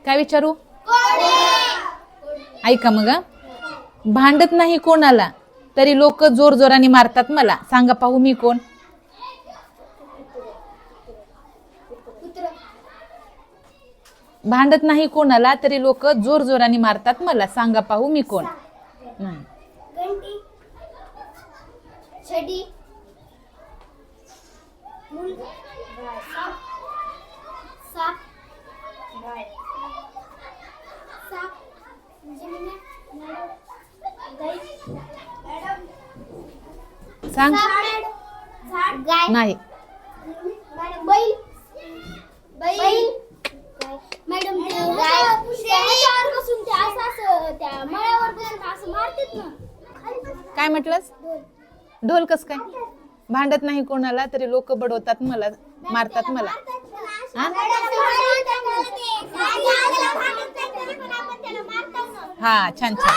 काय विचारू? ऐका मग. भांडत नाही कोणाला तरी लोक जोर जोराने मारतात मला. सांगा पाहू मी कोण? भांडत नाही कोणाला तरी लोक जोर जोराने मारतात मला. सांगा पाहू मी कोण? घंटी, छडी, साप, साप, साप, सांग. गाय, नाही. बैल, बैल, मॅडम त्याच्यावर बसून त्या असं त्या मळ्यावर बसून असं मारतात ना. काय म्हटलंस? ढोल कस काय? भांडत नाही कोणाला तरी लोक बडवतात मला, मारतात मला. हा, छान छान.